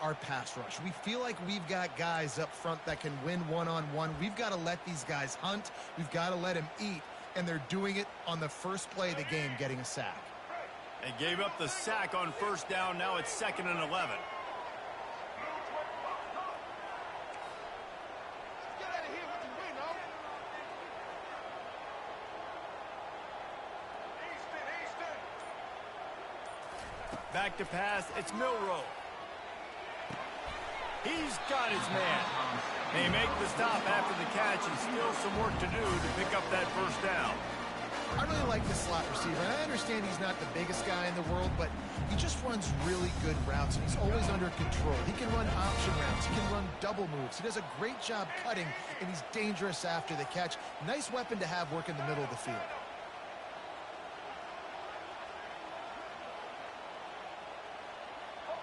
our pass rush. We feel like we've got guys up front that can win one-on-one. We've got to let these guys hunt. We've got to let them eat, and they're doing it on the first play of the game, getting a sack. They gave up the sack on first down. Now it's 2nd and 11. Back to pass, it's Milroe. He's got his man. They make the stop after the catch, and still some work to do to pick up that first down. I really like the slot receiver, and I understand he's not the biggest guy in the world, but he just runs really good routes, and he's always under control. He can run option routes. He can run double moves. He does a great job cutting, and he's dangerous after the catch. Nice weapon to have work in the middle of the field.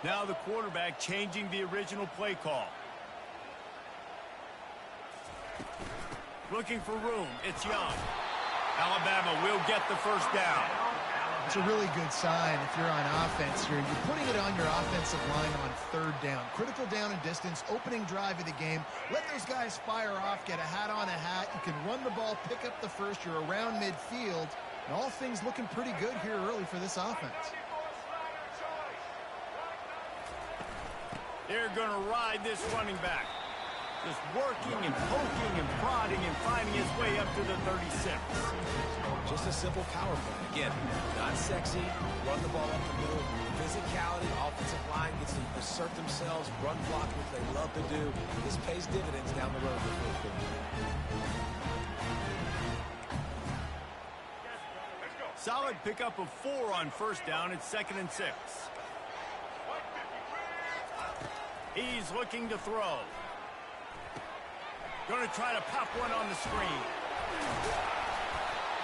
Now the quarterback changing the original play call. Looking for room. It's Young. Alabama will get the first down. It's a really good sign if you're on offense here. You're putting it on your offensive line on 3rd down. Critical down and distance, opening drive of the game. Let those guys fire off, get a hat on a hat. You can run the ball, pick up the first. You're around midfield. And all things looking pretty good here early for this offense. They're going to ride this running back. Just working and poking and prodding and finding his way up to the 36. Just a simple power play. Again, not sexy. Run the ball up the middle. Physicality, offensive line gets to assert themselves, run block, which they love to do. This pays dividends down the road. Solid pickup of 4 on first down. It's 2nd and 6. He's looking to throw. Going to try to pop one on the screen.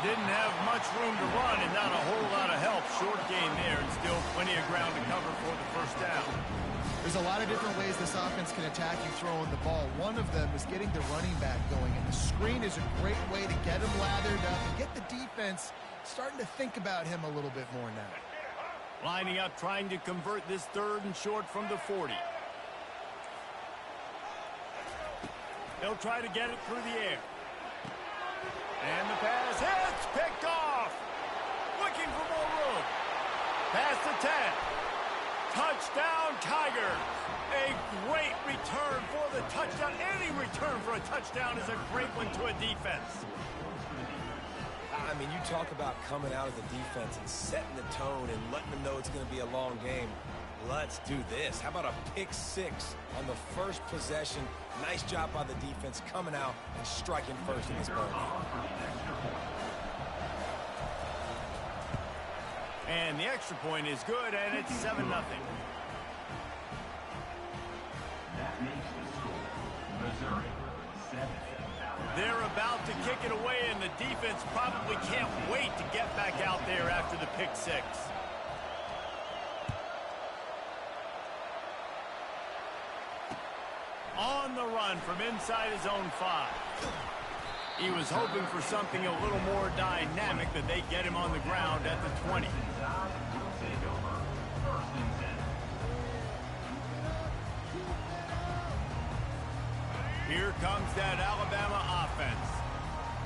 Didn't have much room to run and not a whole lot of help. Short gain there and still plenty of ground to cover for the first down. There's a lot of different ways this offense can attack you throwing the ball. One of them is getting the running back going, and the screen is a great way to get him lathered up and get the defense starting to think about him a little bit more now. Lining up, trying to convert this 3rd and short from the 40. They'll try to get it through the air. And the pass hits, picked off. Looking for more room. Pass to 10. Touchdown, Tigers. A great return for the touchdown. Any return for a touchdown is a great one to a defense. I mean, you talk about coming out of the defense and setting the tone and letting them know it's going to be a long game. Let's do this. How about a pick-6 on the first possession? Nice job by the defense coming out and striking first in this ball game. And the extra point is good, and it's 7-0. That makes the score Missouri 7. They're about to kick it away, and the defense probably can't wait to get back out there after the pick-6. On the run from inside his own 5. He was hoping for something a little more dynamic, but they get him on the ground at the 20. Here comes that Alabama offense.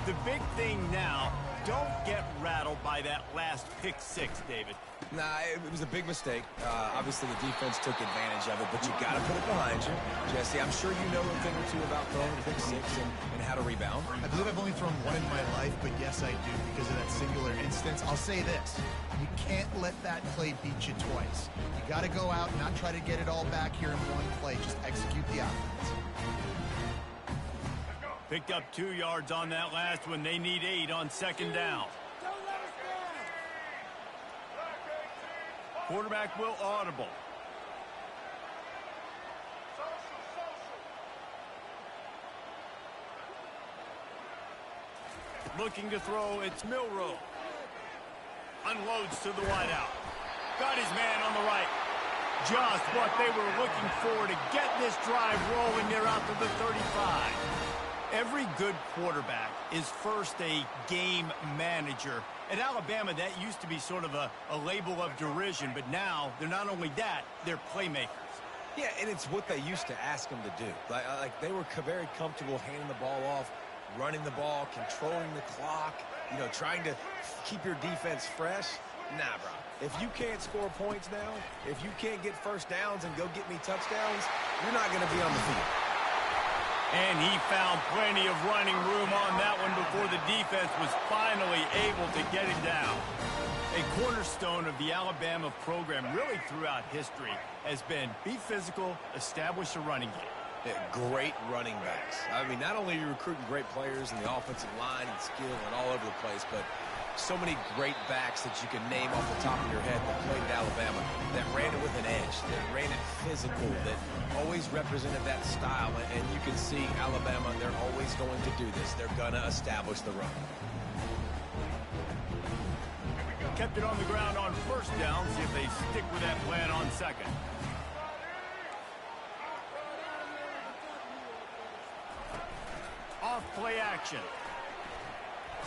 The big thing now, don't get rattled by that last pick-6, David. Nah, it was a big mistake. Obviously, the defense took advantage of it, but you got to put it behind you. Jesse, I'm sure you know a thing or two about throwing a pick-6 and how to rebound. I believe I've only thrown one in my life, but yes, I do because of that singular instance. I'll say this. You can't let that play beat you twice. You got to go out and not try to get it all back here in one play. Just execute the offense. Picked up 2 yards on that last one. They need 8 on 2nd down. Quarterback will audible. Looking to throw, it's Milroe. Unloads to the wideout. Got his man on the right. Just what they were looking for to get this drive rolling. They're out to the 35. Every good quarterback is first a game manager. At Alabama, that used to be sort of a label of derision, but now they're not only that, they're playmakers. Yeah, and it's what they used to ask him to do. Like they were very comfortable handing the ball off, running the ball, controlling the clock, you know, trying to keep your defense fresh. Nah, bro. If you can't score points now, if you can't get first downs and go get me touchdowns, you're not going to be on the field. And he found plenty of running room on that one before the defense was finally able to get him down. A cornerstone of the Alabama program really throughout history has been be physical, establish a running game. Yeah, great running backs. I mean, not only are you recruiting great players in the offensive line and skill and all over the place, but so many great backs that you can name off the top of your head that played at Alabama, that ran it with an edge, that ran it physical, that always represented that style. And you can see Alabama, they're always going to do this. They're going to establish the run. Kept it on the ground on first down. See if they stick with that plan on second. Off play action.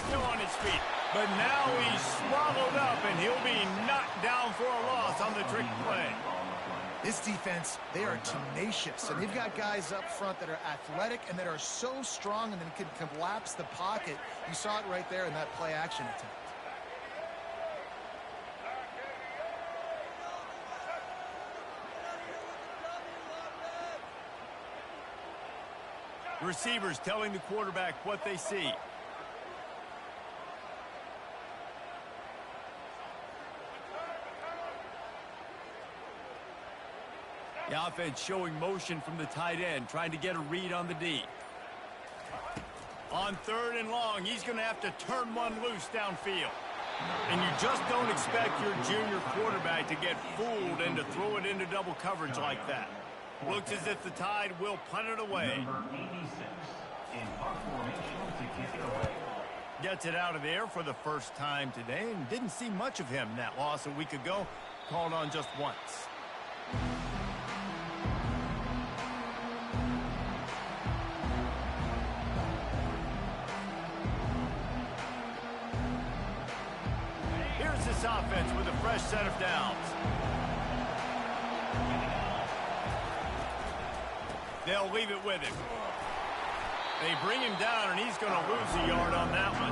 Still on his feet. But now he's swallowed up, and he'll be knocked down for a loss on the trick play. This defense, they are tenacious, and they've got guys up front that are athletic and that are so strong and then can collapse the pocket. You saw it right there in that play action attempt. Receivers telling the quarterback what they see. The offense showing motion from the tight end, trying to get a read on the D. On third and long, he's going to have to turn one loose downfield. And you just don't expect your junior quarterback to get fooled and to throw it into double coverage like that. Looks as if the Tide will punt it away. Number 86 in punt formation to kick it away. Gets it out of there for the first time today and didn't see much of him in that loss a week ago. Called on just once. Here's this offense with a fresh set of downs. They'll leave it with him. They bring him down, and he's going to lose a yard on that one.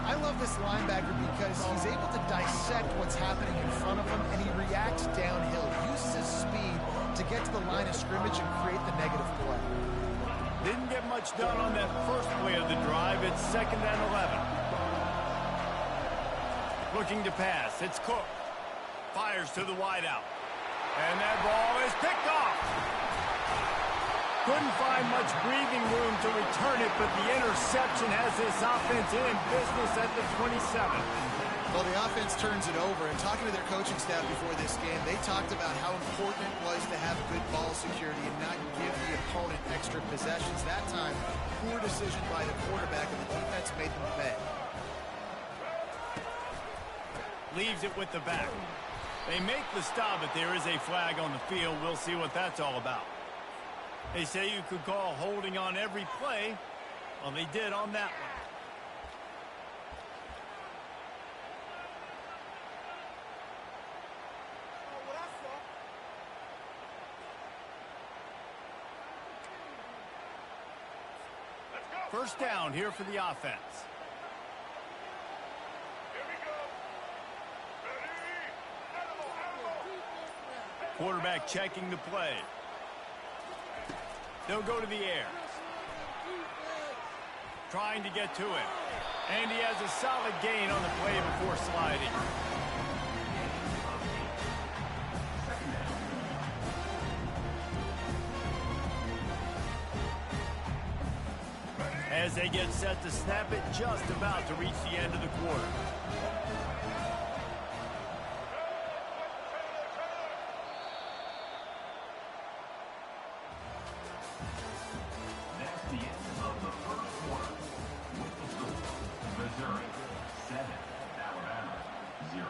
I love this linebacker because he's able to dissect what's happening in front of him, and he reacts downhill. He uses his speed to get to the line of scrimmage and create the negative play. Didn't get much done on that first play of the drive. It's 2nd and 11. Looking to pass. It's Cook. Fires to the wideout. And that ball is picked off. Couldn't find much breathing room to return it, but the interception has this offense in business at the 27. Well, the offense turns it over, and talking to their coaching staff before this game, they talked about how important it was to have good ball security and not give the opponent extra possessions. That time, poor decision by the quarterback, and the defense made them pay. Leaves it with the back. They make the stop, but there is a flag on the field. We'll see what that's all about. They say you could call holding on every play. Well, they did on that one. First down here for the offense. Quarterback checking the play. They'll go to the air. Trying to get to him. And he has a solid gain on the play before sliding. As they get set to snap it, just about to reach the end of the quarter. That's the end of the first quarter. With the score, Missouri 7, Alabama 0.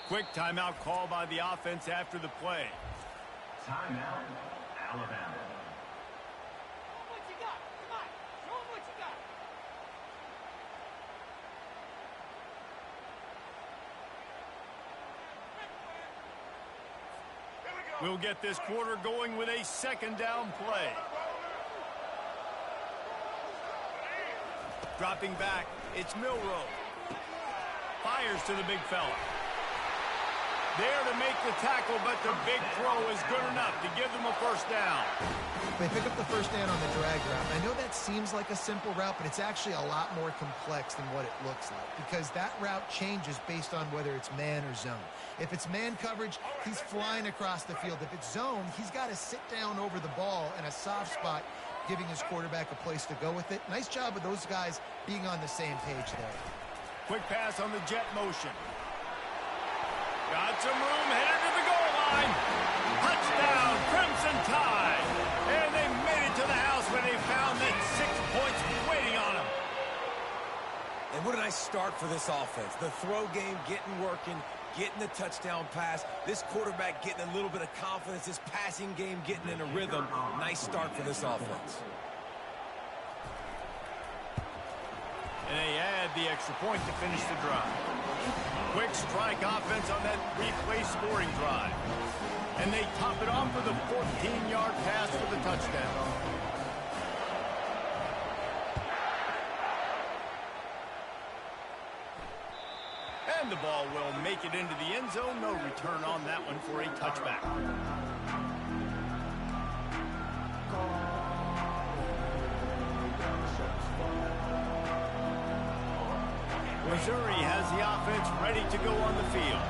Quick timeout call by the offense after the play. Timeout, Alabama. What you got? Come on. Show 'em what you got. We'll get this quarter going with a second down play. Dropping back, it's Milroe. Fires to the big fella. There to make the tackle, but the big throw is good enough to give them a first down. They pick up the first down on the drag route. I know that seems like a simple route, but it's actually a lot more complex than what it looks like because that route changes based on whether it's man or zone. If it's man coverage, he's flying across the field. If it's zone, he's got to sit down over the ball in a soft spot, giving his quarterback a place to go with it. Nice job of those guys being on the same page there. Quick pass on the jet motion. Got some room, headed to the goal line. Touchdown, Crimson Tide. And they made it to the house when they found that 6 points waiting on them. And what a nice start for this offense. The throw game getting working, getting the touchdown pass. This quarterback getting a little bit of confidence. This passing game getting in a rhythm. Nice start for this offense. And they add the extra point to finish the drive. Quick strike offense on that three-play scoring drive. And they top it off with a 14-yard pass for the touchdown. And the ball will make it into the end zone. No return on that one for a touchback. Missouri has the offense ready to go on the field.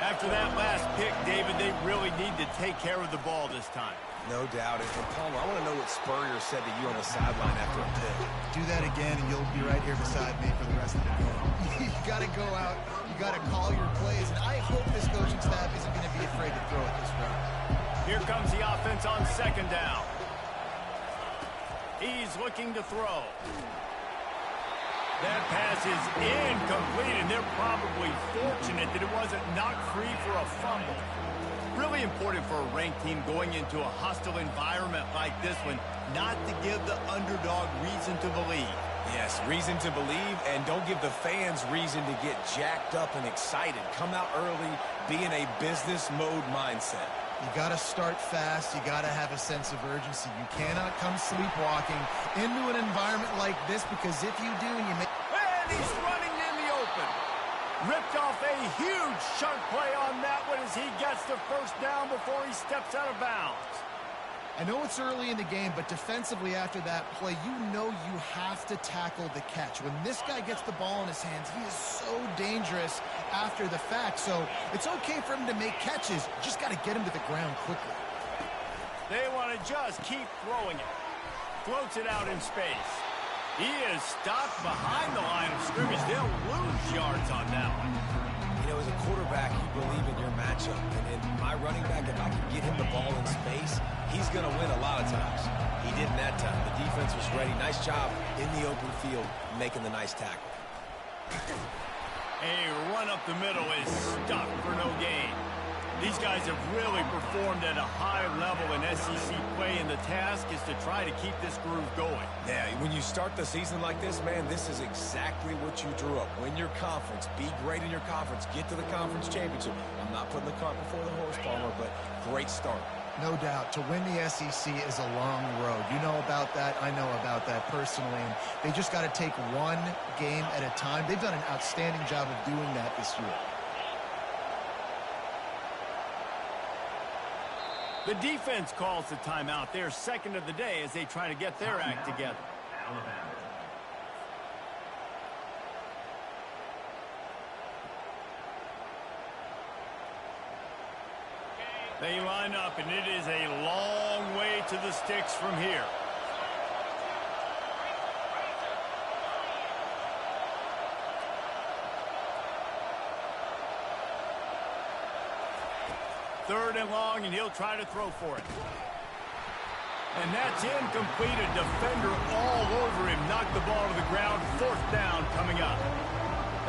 After that last pick, David, they really need to take care of the ball this time. No doubt. And Palmer, I want to know what Spurrier said to you on the sideline after a pick. Do that again, and you'll be right here beside me for the rest of the game. You got to go out. You got to call your plays. And I hope this coaching staff isn't going to be afraid to throw it this route. Here comes the offense on second down. He's looking to throw. That pass is incomplete, and they're probably fortunate that it wasn't knocked free for a fumble. Really important for a ranked team going into a hostile environment like this one, not to give the underdog reason to believe. Yes, reason to believe, and don't give the fans reason to get jacked up and excited. Come out early, be in a business mode mindset. You got to start fast. You got to have a sense of urgency. You cannot come sleepwalking into an environment like this, because if you do and you make... And he's running in the open. Ripped off a huge chunk play on that one as he gets the first down before he steps out of bounds. I know it's early in the game, but defensively after that play, you know you have to tackle the catch. When this guy gets the ball in his hands, he is so dangerous after the fact. So it's okay for him to make catches. You just got to get him to the ground quickly. They want to just keep throwing it. Floats it out in space. He is stopped behind the line of scrimmage. They'll lose yards on that one. You know, as a quarterback, you believe in your matchup. And my running back, if I can get him the ball in space, he's going to win a lot of times. He didn't that time. The defense was ready. Nice job in the open field making the nice tackle. A run up the middle is stuffed for no gain. These guys have really performed at a high level in SEC play, and the task is to try to keep this groove going. Yeah, when you start the season like this, man, this is exactly what you drew up. Win your conference. Be great in your conference. Get to the conference championship. I'm not putting the cart before the horse, Palmer, but great start. No doubt. To win the SEC is a long road. You know about that. I know about that personally. And they just got to take one game at a time. They've done an outstanding job of doing that this year. The defense calls the timeout. Their second of the day as they try to get their act together. Alabama. They line up, and it is a long way to the sticks from here. Third and long, and he'll try to throw for it. And that's incomplete. A defender all over him. Knocked the ball to the ground. Fourth down coming up.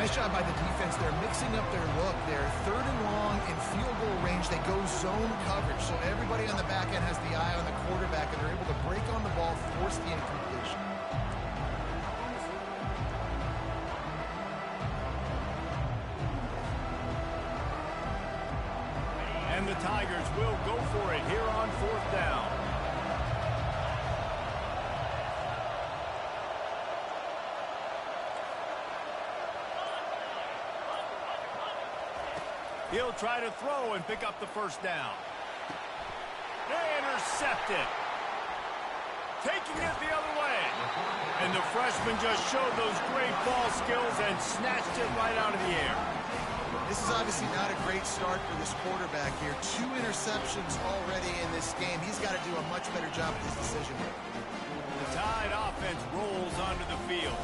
Nice job by the defense. They're mixing up their look. They're third and long in field goal range. They go zone coverage. So everybody on the back end has the eye on the quarterback, and they're able to break on the ball, force the incompletion. And the Tigers will go for it here on 4th down. He'll try to throw and pick up the first down. Intercepted. Taking it the other way. And the freshman just showed those great ball skills and snatched it right out of the air. This is obviously not a great start for this quarterback here. 2 interceptions already in this game. He's got to do a much better job with his decision making. The Tide offense rolls onto the field.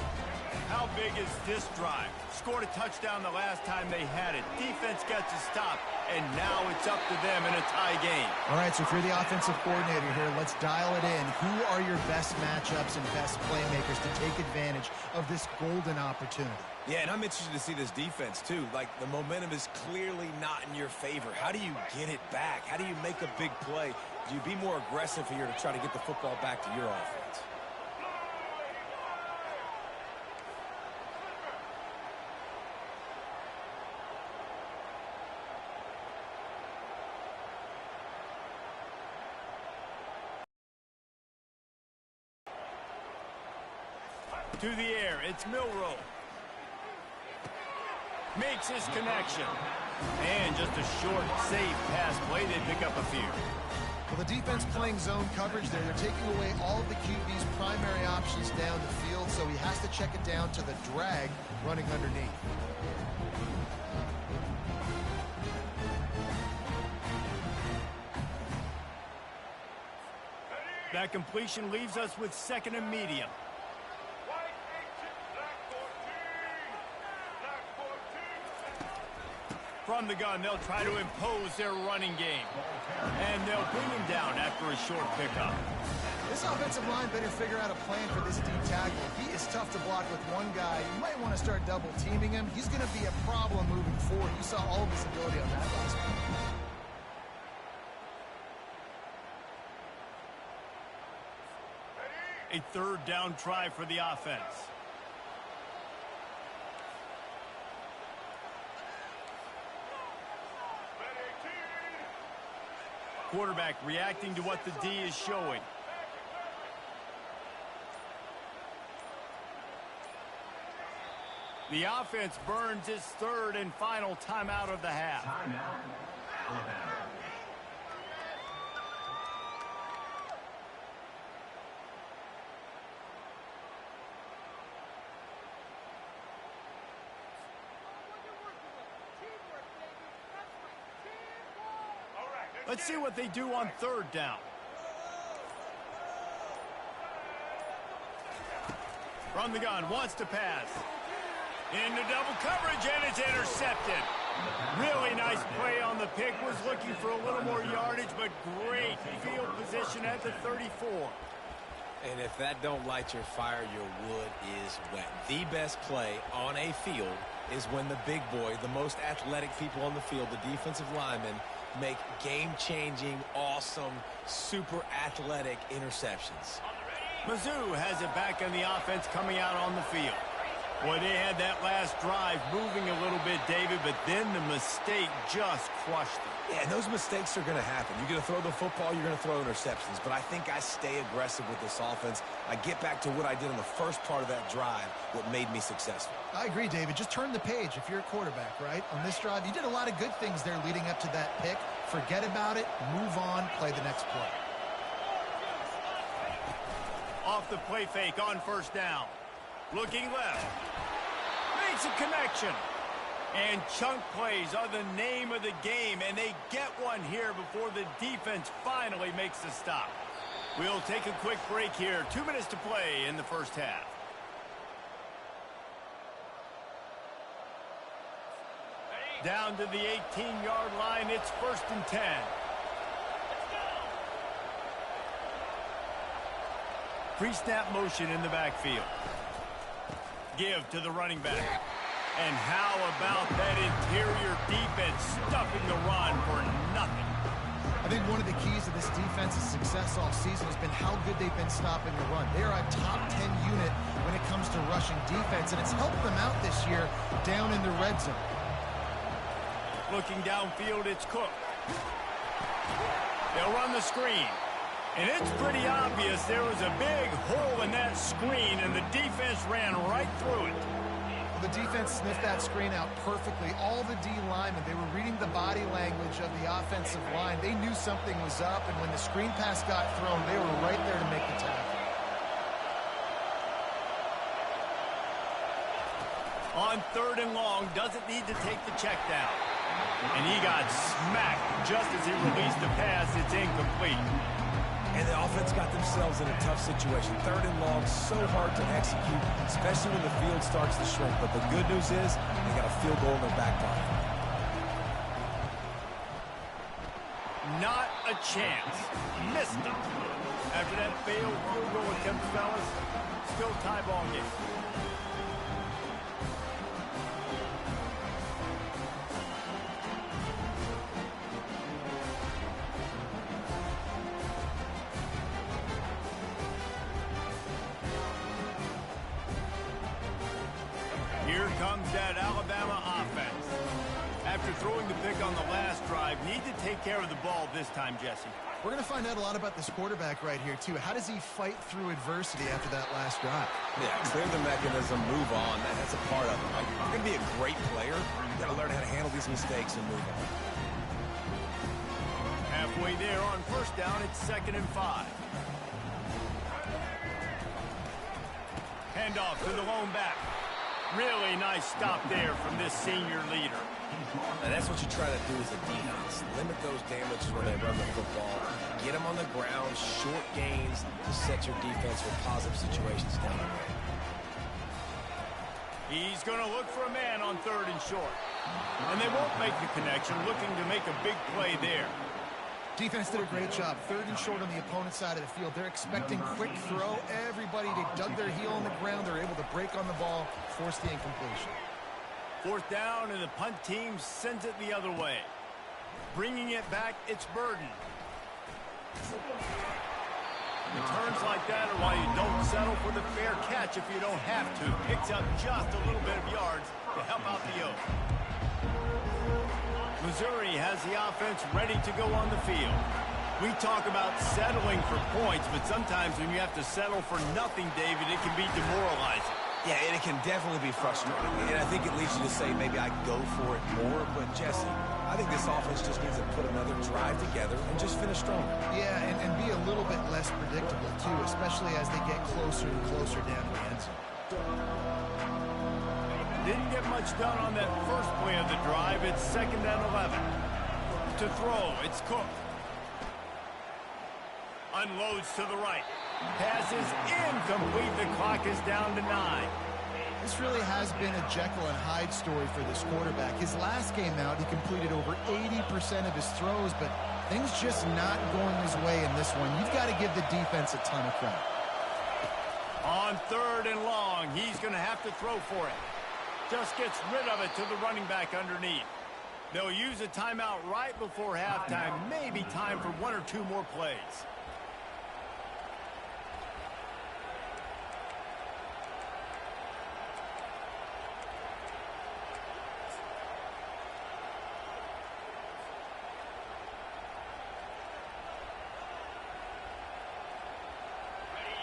How big is this drive? Scored a touchdown the last time they had it. Defense gets a stop, and now it's up to them in a tie game. All right, so if you're the offensive coordinator here, let's dial it in. Who are your best matchups and best playmakers to take advantage of this golden opportunity? Yeah, and I'm interested to see this defense, too. Like, the momentum is clearly not in your favor. How do you get it back? How do you make a big play? Do you be more aggressive here to try to get the football back to your offense? To the air, it's Milrow. Makes his connection. And just a short, safe pass play. They pick up a few. Well, the defense playing zone coverage there. They're taking away all of the QB's primary options down the field, so he has to check it down to the drag running underneath. That completion leaves us with 2nd and medium. From the gun, they'll try to impose their running game. And they'll bring him down after a short pickup. This offensive line better figure out a plan for this D tackle. He is tough to block with one guy. You might want to start double teaming him. He's going to be a problem moving forward. You saw all of his ability on that last play. A 3rd down try for the offense. Quarterback reacting to what the D is showing. The offense burns its 3rd and final timeout of the half. Timeout, Alabama. Let's see what they do on 3rd down. From the gun, wants to pass. Into double coverage, and it's intercepted. Really nice play on the pick. Was looking for a little more yardage, but great field position at the 34. And if that don't light your fire, your wood is wet. The best play on a field is when the big boy, the most athletic people on the field, the defensive linemen, make game-changing, awesome, super athletic interceptions. Mizzou has it back on the offense coming out on the field. Boy, they had that last drive moving a little bit, David, but then the mistake just crushed them. Yeah, and those mistakes are going to happen. You're going to throw the football, you're going to throw interceptions. But I think I stay aggressive with this offense. I get back to what I did in the first part of that drive, what made me successful. I agree, David. Just turn the page if you're a quarterback, right? On this drive, you did a lot of good things there leading up to that pick. Forget about it, move on, play the next play. Off the play fake on 1st down. Looking left. Makes a connection. And chunk plays are the name of the game, and they get one here before the defense finally makes the stop. We'll take a quick break here. 2 minutes to play in the 1st half. Down to the 18-yard line, it's 1st and 10. Pre-snap motion in the backfield. Give to the running back. And how about that interior defense stuffing the run for nothing? I think one of the keys to this defense's success all season has been how good they've been stopping the run. They are a top 10 unit when it comes to rushing defense, and it's helped them out this year down in the red zone. Looking downfield, it's Cook. They'll run the screen. And it's pretty obvious there was a big hole in that screen, and the defense ran right through it. Well, the defense sniffed that screen out perfectly. All the D linemen, they were reading the body language of the offensive line. They knew something was up, and when the screen pass got thrown, they were right there to make the tackle. On 3rd and long, doesn't need to take the check down. And he got smacked just as he released the pass. It's incomplete. And the offense got themselves in a tough situation. 3rd and long, so hard to execute, especially when the field starts to shrink. But the good news is they got a field goal in their back pocket. Not a chance. Missed him. After that failed field goal attempt, fellas, still tie ball game. Here comes that Alabama offense. After throwing the pick on the last drive, need to take care of the ball this time, Jesse. We're going to find out a lot about this quarterback right here, too. How does he fight through adversity after that last drive? Yeah, clear the mechanism, move on. That's a part of it. Right? You're going to be a great player. You've got to learn how to handle these mistakes and move on. Halfway there on 1st down, it's 2nd and 5. Handoff to the lone back. Really nice stop there from this senior leader. And that's what you try to do as a defense. Limit those damages when they run the football. Get them on the ground, short gains to set your defense for positive situations down the road. He's going to look for a man on 3rd and short. And they won't make the connection, looking to make a big play there. Defense did a great job. 3rd and short on the opponent's side of the field. They're expecting quick throw. Everybody, they dug their heel on the ground. They're able to break on the ball, force the incompletion. 4th down, and the punt team sends it the other way. Bringing it back, it's Burden. Returns like that are why you don't settle for the fair catch if you don't have to. Picks up just a little bit of yards to help out the Oak. Missouri has the offense ready to go on the field. We talk about settling for points, but sometimes when you have to settle for nothing, David, it can be demoralizing. Yeah, and it can definitely be frustrating. And I think it leads you to say maybe I go for it more. But, Jesse, I think this offense just needs to put another drive together and just finish stronger. Yeah, and be a little bit less predictable, too, especially as they get closer and closer down to the end zone. Didn't get much done on that first play of the drive. It's 2nd and 11. To throw, it's Cook. Unloads to the right. Pass is incomplete. The clock is down to 9. This really has been a Jekyll and Hyde story for this quarterback. His last game out, he completed over 80% of his throws, but things just not going his way in this one. You've got to give the defense a ton of credit. On 3rd and long, he's going to have to throw for it. Just gets rid of it to the running back underneath. They'll use a timeout right before halftime. Maybe time for 1 or 2 more plays.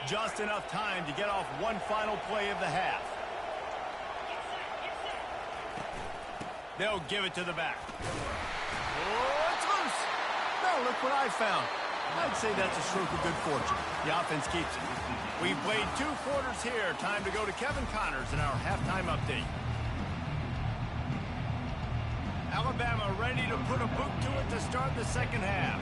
Just enough time to get off one final play of the half. They'll give it to the back. Oh, it's loose. Now look what I found. I'd say that's a stroke of good fortune. The offense keeps it. We've played 2 quarters here. Time to go to Kevin Connors in our halftime update. Alabama ready to put a boot to it to start the 2nd half.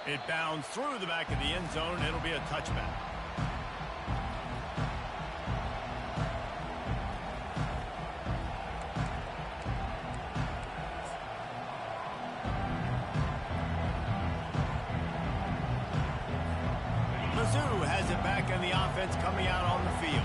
It bounds through the back of the end zone. It'll be a touchback. offense coming out on the field.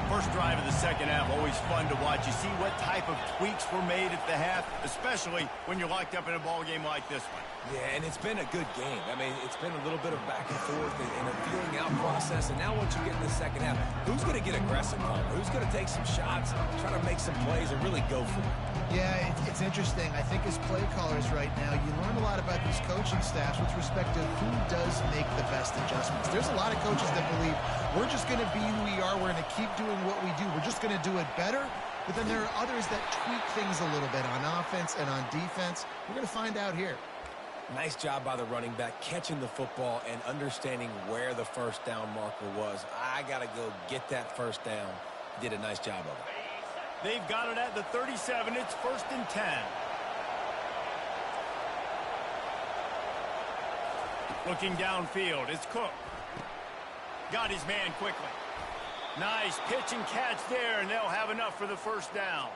First drive of the second half, always fun to watch. You see what type of tweaks were made at the half, especially when you're locked up in a ball game like this one. Yeah, and it's been a good game. I mean, it's been a little bit of back and forth and a feeling out process. And now once you get in the second half, who's going to get aggressive, Palmer? Who's going to take some shots, try to make some plays, and really go for it? Yeah, it's interesting. I think as play callers right now, you learn a lot about these coaching staffs with respect to who does make the best adjustments. There's a lot of coaches that believe we're just going to be who we are. We're going to keep doing what we do. We're just going to do it better. But then there are others that tweak things a little bit on offense and on defense. We're going to find out here. Nice job by the running back catching the football and understanding where the first down marker was. I got to go get that first down. He did a nice job of it. They've got it at the 37. It's 1st and 10. Looking downfield, it's Cook. Got his man quickly. Nice pitch and catch there, and they'll have enough for the first down.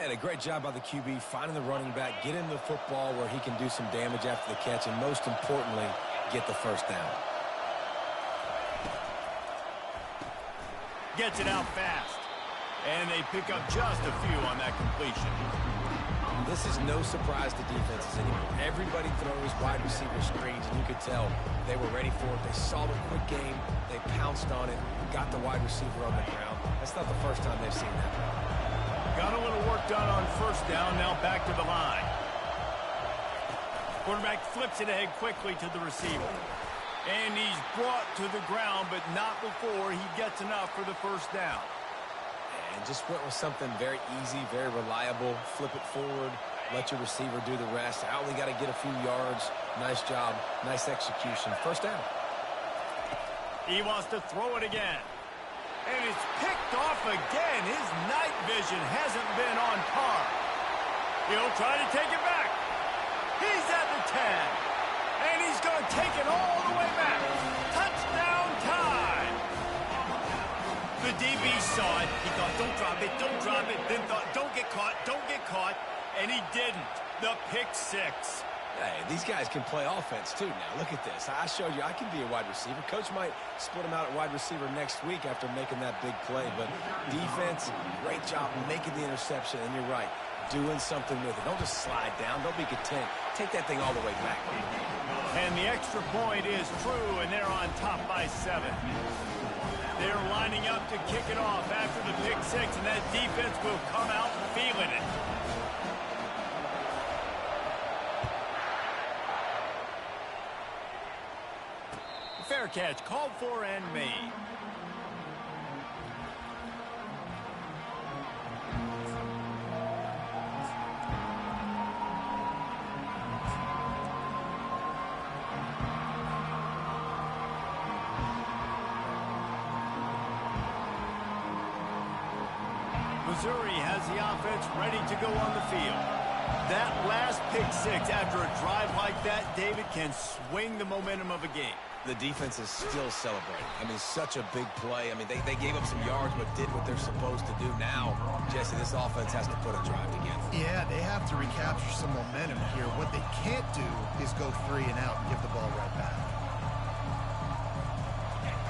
And a great job by the QB finding the running back, get him the football where he can do some damage after the catch, and most importantly, get the first down. Gets it out fast. And they pick up just a few on that completion. This is no surprise to defenses anymore. Everybody throws wide receiver screens, and you could tell they were ready for it. They saw the quick game. They pounced on it, got the wide receiver on the ground. That's not the first time they've seen that. Got a little work done on first down. Now back to the line. Quarterback flips it ahead quickly to the receiver. And he's brought to the ground, but not before he gets enough for the first down. And just went with something very easy, very reliable. Flip it forward, let your receiver do the rest. I only got to get a few yards. Nice job, nice execution. First down. He wants to throw it again. And it's picked off again. His night vision hasn't been on par. He'll try to take it back. He's at the 10. And he's going to take it all the way back. Touchdown time. The DB saw it. He thought, don't drop it, don't drop it. Then thought, don't get caught, don't get caught. And he didn't. The pick six. Hey, these guys can play offense, too, now. Look at this. I showed you I can be a wide receiver. Coach might split him out at wide receiver next week after making that big play. But defense, great job making the interception. And you're right, doing something with it. Don't just slide down. Don't be content. Take that thing all the way back. And the extra point is true, and they're on top by 7. They're lining up to kick it off after the pick six, and that defense will come out feeling it. Fair catch called for and made. Missouri has the offense ready to go on the field. That last pick six after a drive like that, David, can swing the momentum of a game. The defense is still celebrating. I mean, such a big play. I mean, they gave up some yards but did what they're supposed to do. Now, Jesse, this offense has to put a drive together. Yeah, they have to recapture some momentum here. What they can't do is go 3 and out and give the ball right back.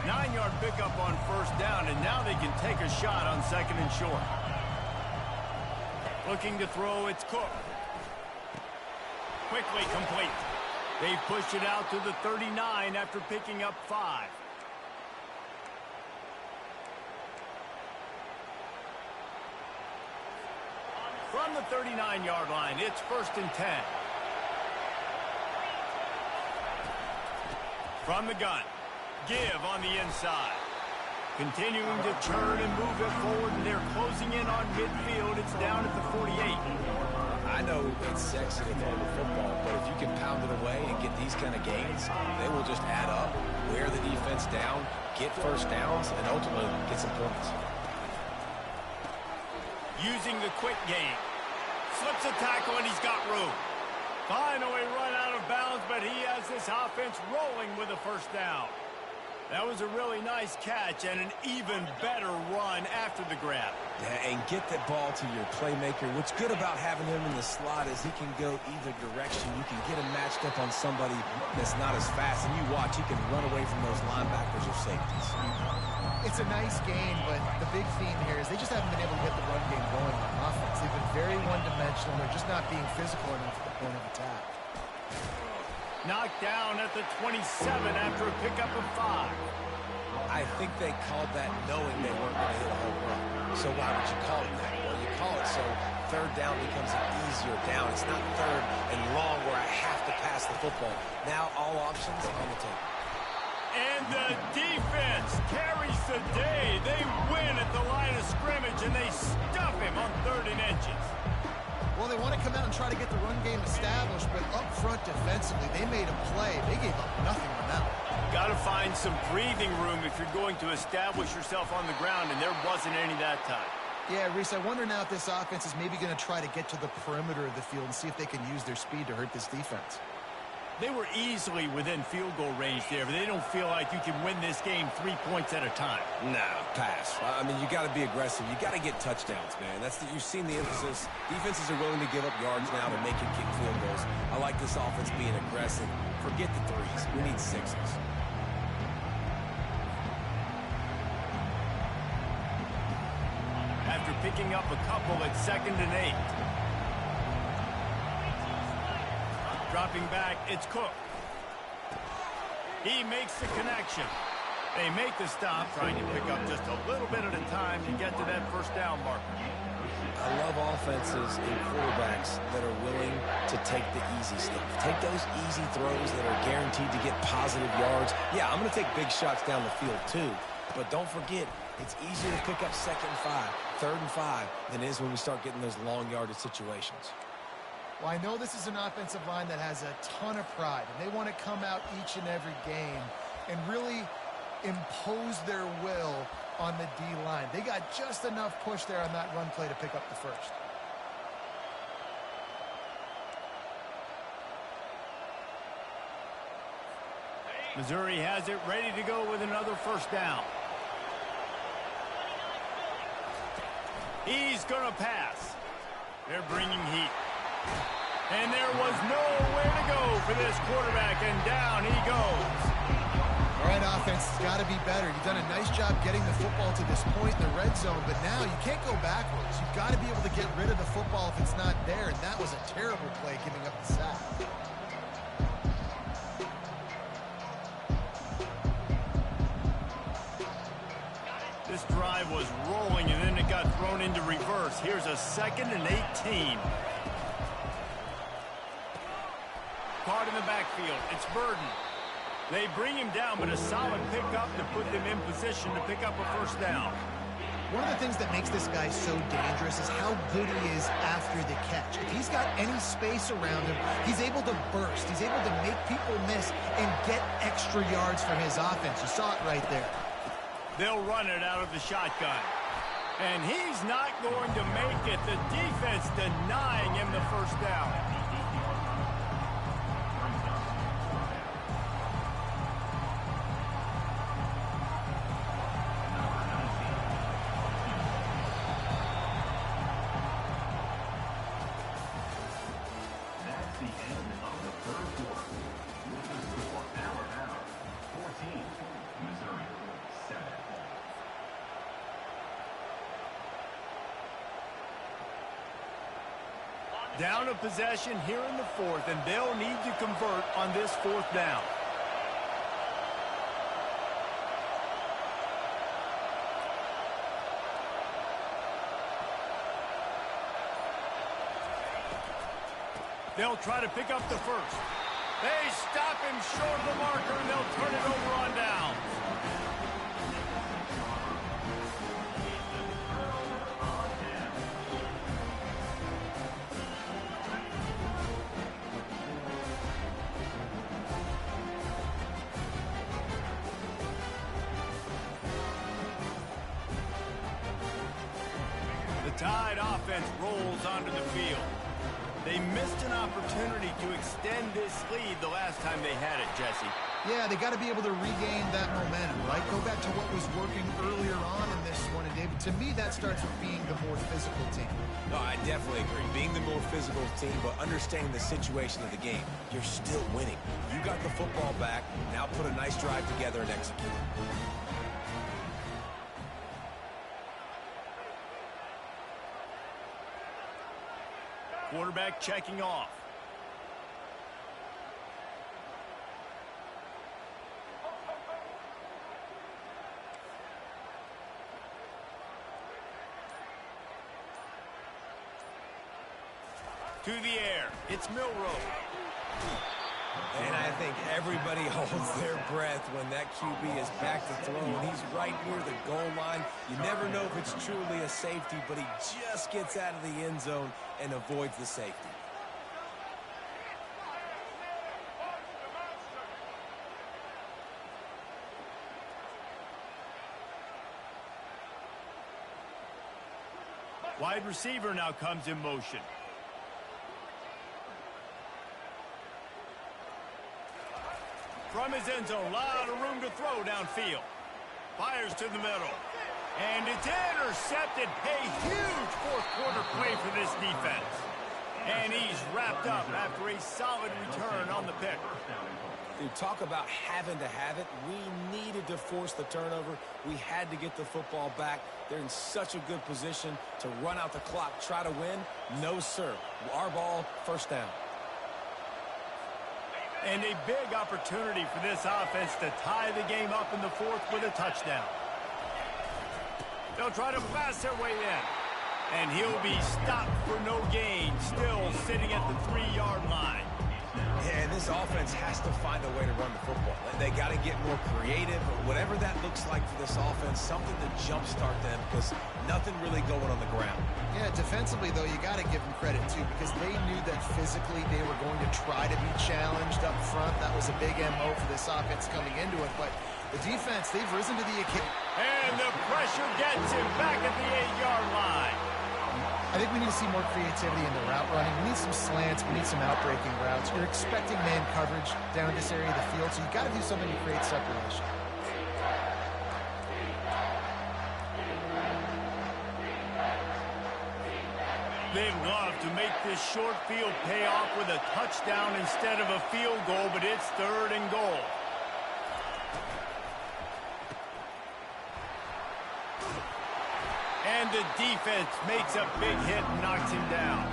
9-yard pickup on first down, and now they can take a shot on 2nd and short. Looking to throw, it's Cook. Quickly complete. They push it out to the 39 after picking up 5. From the 39-yard line, it's 1st and 10. From the gun, give on the inside. Continuing to turn and move it forward, and they're closing in on midfield. It's down at the 48. I know it's sexy to throw the football, but if you can pound it away and get these kind of gains, they will just add up, wear the defense down, get first downs, and ultimately get some points. Using the quick game. Slips a tackle, and he's got room. Finally run out of bounds, but he has this offense rolling with a first down. That was a really nice catch and an even better run after the grab. Yeah, and get the ball to your playmaker. What's good about having him in the slot is he can go either direction. You can get him matched up on somebody that's not as fast, and you watch, he can run away from those linebackers or safeties. It's a nice game, but the big theme here is they just haven't been able to get the run game going on offense. They've been very one-dimensional. They're just not being physical enough at the point of attack. Knocked down at the 27 after a pickup of 5. I think they called that knowing they weren't going to hit a home run. So why would you call it that? Well, you call it so third down becomes an easier down. It's not third and long where I have to pass the football. Now all options on the table. And the defense carries the day. They win at the line of scrimmage, and they stuff him on 3rd and inches. Well, they want to come out and try to get the run game established, but up front defensively, they made a play. They gave up nothing on that one. Got to find some breathing room if you're going to establish yourself on the ground, and there wasn't any that time. Yeah, Reese, I wonder now if this offense is maybe going to try to get to the perimeter of the field and see if they can use their speed to hurt this defense. They were easily within field goal range there, but they don't feel like you can win this game 3 points at a time. No, pass. I mean, you got to be aggressive. You got to get touchdowns, man. You've seen the emphasis. Defenses are willing to give up yards now to make you kick field goals. I like this offense being aggressive. Forget the threes. We need 6s. After picking up a couple at 2nd and 8. Dropping back, it's Cook. He makes the connection. They make the stop, trying to pick up just a little bit at a time to get to that 1st down marker. I love offenses and quarterbacks that are willing to take the easy stuff. Take those easy throws that are guaranteed to get positive yards. Yeah, I'm going to take big shots down the field too, but don't forget, it's easier to pick up 2nd and 5, 3rd and 5 than it is when we start getting those long yardage situations. Well, I know this is an offensive line that has a ton of pride, and they want to come out each and every game and really impose their will on the D-line. They got just enough push there on that run play to pick up the 1st. Missouri has it ready to go with another 1st down. He's going to pass. They're bringing heat. And there was nowhere to go for this quarterback, and down he goes. All right, offense has got to be better. You've done a nice job getting the football to this point in the red zone, but now you can't go backwards. You've got to be able to get rid of the football if it's not there, and that was a terrible play giving up the sack. This drive was rolling, and then it got thrown into reverse. Here's a 2nd and 18. Caught in the backfield. It's Burden. They bring him down, but a solid pickup to put them in position to pick up a 1st down. One of the things that makes this guy so dangerous is how good he is after the catch. If he's got any space around him, he's able to burst. He's able to make people miss and get extra yards for his offense. You saw it right there. They'll run it out of the shotgun. And he's not going to make it. The defense denying him the 1st down. That's the end of the 3rd quarter. With the score, Alabama 14, Missouri 7. Down a possession here in the 4th, and they'll need to convert on this 4th down. They'll try to pick up the 1st. They stop him short of the marker, and they'll turn it over on down. The Tide offense rolls onto the field. They missed an opportunity to extend this lead the last time they had it, Jesse. Yeah, they got to be able to regain that momentum, right? Go back to what was working earlier on in this one. And, David, to me, that starts with being the more physical team. No, I definitely agree. Being the more physical team, but understanding the situation of the game. You're still winning. You got the football back. Now put a nice drive together and execute. Quarterback checking off. To the air. It's Milrow. And I think everybody holds their breath when that QB is back to throw, and he's right near the goal line. You never know if it's truly a safety, but he just gets out of the end zone and avoids the safety. Wide receiver now comes in motion. From his end zone, a lot of room to throw downfield. Fires to the middle. And it's intercepted. A huge fourth quarter play for this defense. And he's wrapped up after a solid return on the pick. Dude, talk about having to have it. We needed to force the turnover. We had to get the football back. They're in such a good position to run out the clock, try to win. No, sir. Our ball, first down. And a big opportunity for this offense to tie the game up in the fourth with a touchdown. They'll try to pass their way in. And he'll be stopped for no gain, still sitting at the 3-yard line. Yeah, and this offense has to find a way to run the football. They got to get more creative, whatever that looks like for this offense, something to jumpstart them because nothing really going on the ground. Yeah, defensively, though, you got to give them credit, too, because they knew that physically they were going to try to be challenged up front. That was a big MO for this offense coming into it, but the defense, they've risen to the occasion. And the pressure gets him back at the 8-yard line. I think we need to see more creativity in the route running. We need some slants. We need some outbreaking routes. You're expecting man coverage down this area of the field, so you got to do something to create separation. They'd love to make this short field pay off with a touchdown instead of a field goal, but it's 3rd and goal. And the defense makes a big hit and knocks him down.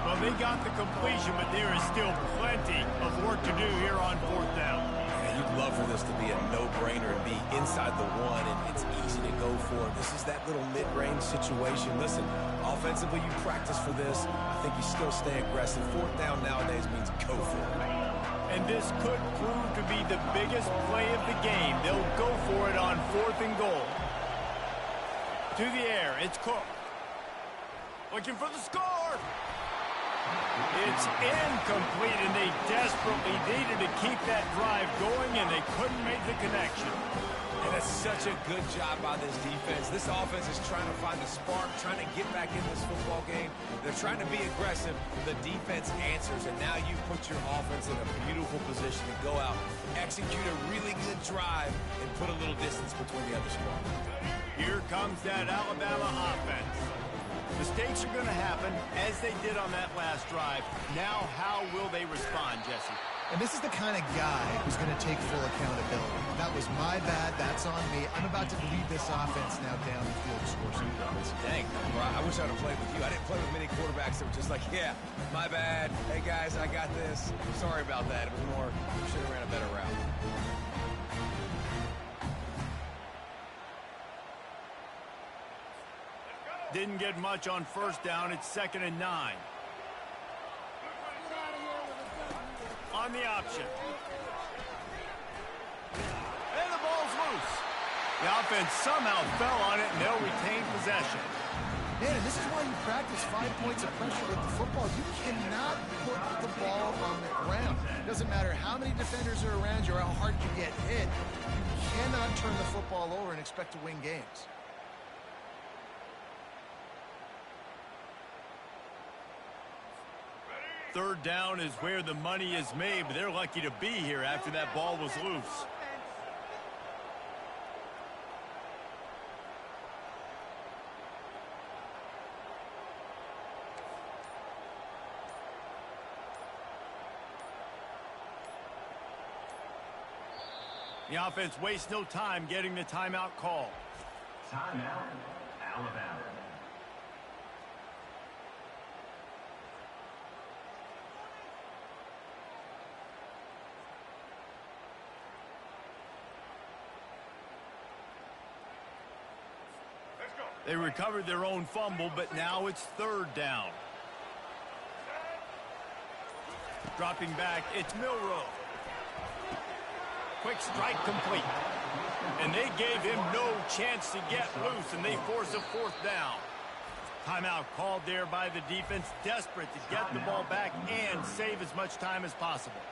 Well, they got the completion, but there is still plenty of work to do here on 4th down. And you'd love for this to be a no-brainer and be inside the one, and it's easy to go for. This is that little mid-range situation. Listen, offensively, you practice for this. I think you still stay aggressive. 4th down nowadays means go for it. And this could prove to be the biggest play of the game. They'll go for it on 4th and goal. To the air, it's Cook. Looking for the score. It's incomplete, and they desperately needed to keep that drive going, and they couldn't make the connection. And it's such a good job by this defense. This offense is trying to find the spark, trying to get back in this football game. They're trying to be aggressive. The defense answers, and now you put your offense in a beautiful position to go out, execute a really good drive, and put a little distance between the other squad. Here comes that Alabama offense. Mistakes are going to happen, as they did on that last drive. Now, how will they respond, Jesse? And this is the kind of guy who's going to take full accountability. That was my bad. That's on me. I'm about to lead this offense now down the field to score some points. Dang, bro, I wish I would have played with you. I didn't play with many quarterbacks that were just like, yeah, my bad. Hey, guys, I got this. Sorry about that. It was more, should have ran a better route. Didn't get much on 1st down. It's 2nd and 9. On the option. And the ball's loose. The offense somehow fell on it, and they'll retain possession. Man, and this is why you practice 5 points of pressure with the football. You cannot put the ball on the ground. It doesn't matter how many defenders are around you or how hard you get hit. You cannot turn the football over and expect to win games. Third down is where the money is made, but they're lucky to be here after that ball was loose. The offense wastes no time getting the timeout call. Timeout, Alabama. They recovered their own fumble, but now it's third down. Dropping back, it's Milroe. Quick strike complete. And they gave him no chance to get loose, and they force a fourth down. Timeout called there by the defense, desperate to get the ball back and save as much time as possible.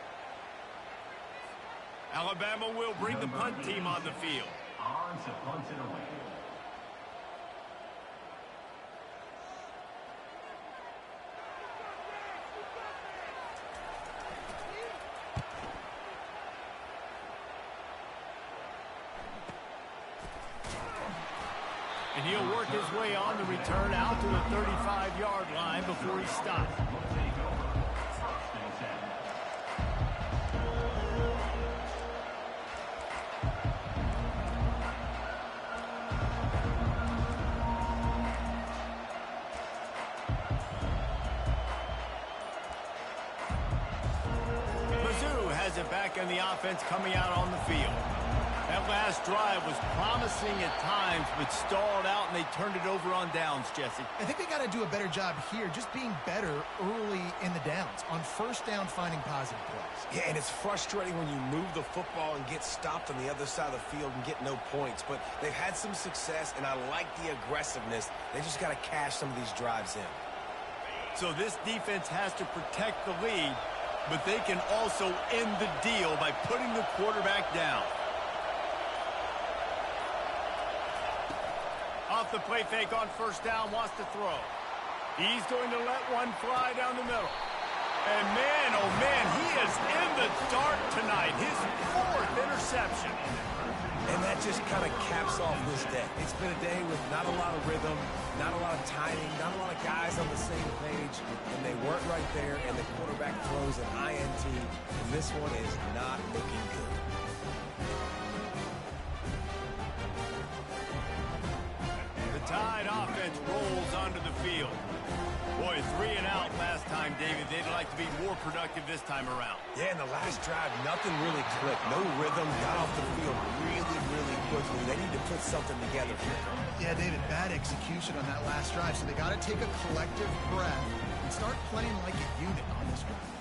Alabama will bring the punt team on the field. On to punt it away. And he'll work his way on the return out to the 35-yard line before he stops. Mizzou has it back on the offense coming out on the field. That last drive was promising at times, but stalled out, and they turned it over on downs, Jesse. I think they got to do a better job here, just being better early in the downs, on first down finding positive plays. Yeah, and it's frustrating when you move the football and get stopped on the other side of the field and get no points. But they've had some success, and I like the aggressiveness. They just got to cash some of these drives in. So this defense has to protect the lead, but they can also end the deal by putting the quarterback down. Off the play fake on first down, wants to throw. He's going to let one fly down the middle. And man, oh man, he is in the dark tonight. His fourth interception. And that just kind of caps off this day. It's been a day with not a lot of rhythm, not a lot of timing, not a lot of guys on the same page, and they weren't right there, and the quarterback throws an INT, and this one is not looking good. Tide offense rolls onto the field. Boy, 3 and out last time, David. They'd like to be more productive this time around. Yeah, in the last drive, nothing really clicked. No rhythm, got off the field really quickly. They need to put something together here. Yeah, David, bad execution on that last drive, so they got to take a collective breath and start playing like a unit on this drive.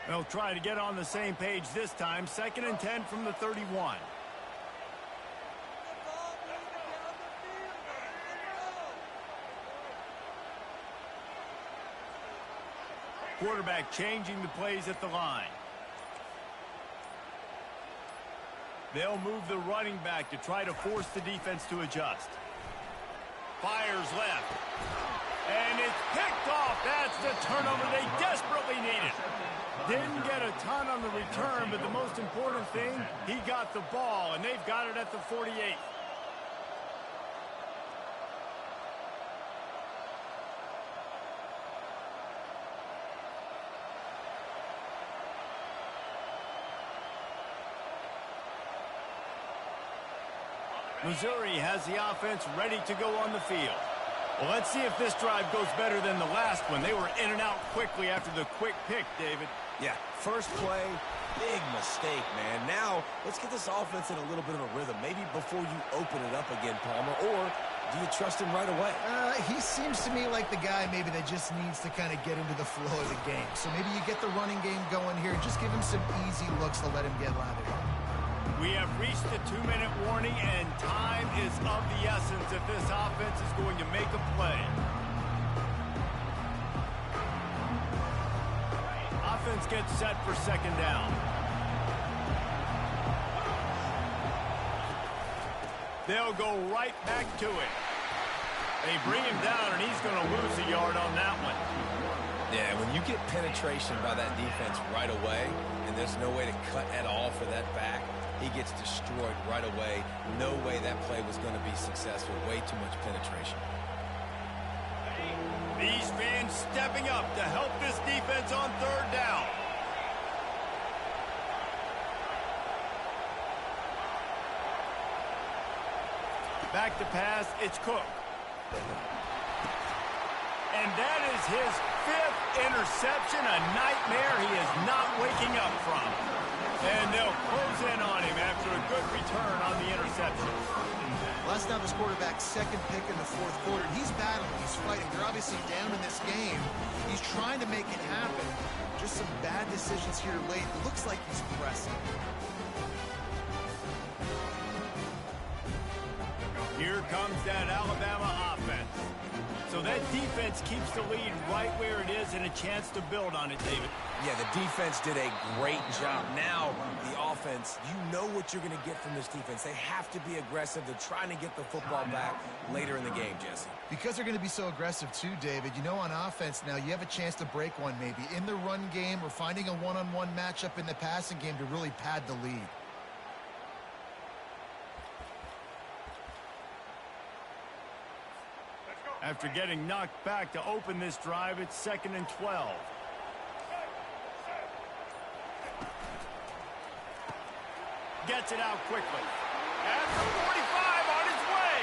They'll try to get on the same page this time. 2nd and 10 from the 31. Quarterback changing the plays at the line. They'll move the running back to try to force the defense to adjust. Fires left. And it's picked off. That's the turnover they desperately needed. Didn't get a ton on the return, but the most important thing, he got the ball, and they've got it at the 48. Missouri has the offense ready to go on the field. Well, let's see if this drive goes better than the last one. They were in and out quickly after the quick pick, David. Yeah, first play, big mistake, man. Now, let's get this offense in a little bit of a rhythm. Maybe before you open it up again, Palmer, or do you trust him right away? He seems to me like the guy maybe that just needs to kind of get into the flow of the game. So maybe you get the running game going here. Just give him some easy looks to let him get lathered up. We have reached the 2-minute warning, and time is of the essence if this offense is going to make a play. Offense gets set for 2nd down. They'll go right back to it. They bring him down, and he's going to lose a yard on that one. Yeah, when you get penetration by that defense right away, and there's no way to cut at all for that back, he gets destroyed right away. No way that play was going to be successful. Way too much penetration. These fans stepping up to help this defense on third down. Back to pass, it's Cook. And that is his 5th interception, a nightmare he is not waking up from. And they'll close in on him after a good return on the interception. Last time his quarterback's second pick in the fourth quarter. He's battling, he's fighting. They're obviously down in this game. He's trying to make it happen. Just some bad decisions here late. It looks like he's pressing. Here comes that Alabama offense. So that defense keeps the lead right where it is and a chance to build on it, David. Yeah, the defense did a great job. Now, the offense, you know what you're going to get from this defense. They have to be aggressive. They're trying to get the football back later in the game, Jesse. Because they're going to be so aggressive too, David, you know, on offense now, you have a chance to break one maybe in the run game or finding a one-on-one matchup in the passing game to really pad the lead. After getting knocked back to open this drive, it's 2nd and 12. Gets it out quickly. At the 45 on his way.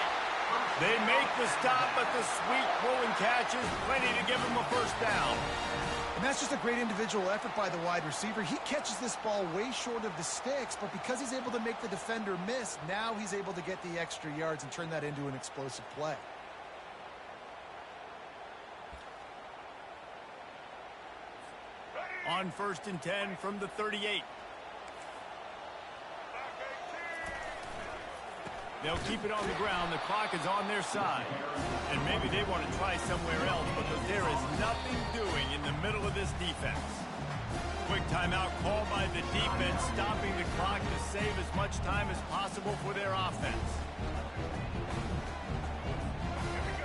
They make the stop, but the sweet rolling catch is plenty to give him a first down. And that's just a great individual effort by the wide receiver. He catches this ball way short of the sticks, but because he's able to make the defender miss, now he's able to get the extra yards and turn that into an explosive play. On 1st and 10 from the 38. They'll keep it on the ground. The clock is on their side. And maybe they want to try somewhere else because there is nothing doing in the middle of this defense. Quick timeout called by the defense, stopping the clock to save as much time as possible for their offense.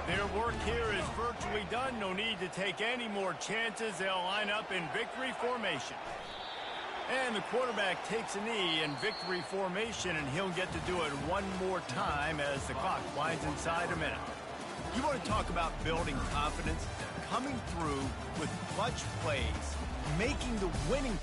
Their work here is virtually done. No need to take any more chances. They'll line up in victory formation. And the quarterback takes a knee in victory formation, and he'll get to do it one more time as the clock winds inside a minute. You want to talk about building confidence? Coming through with clutch plays, making the winning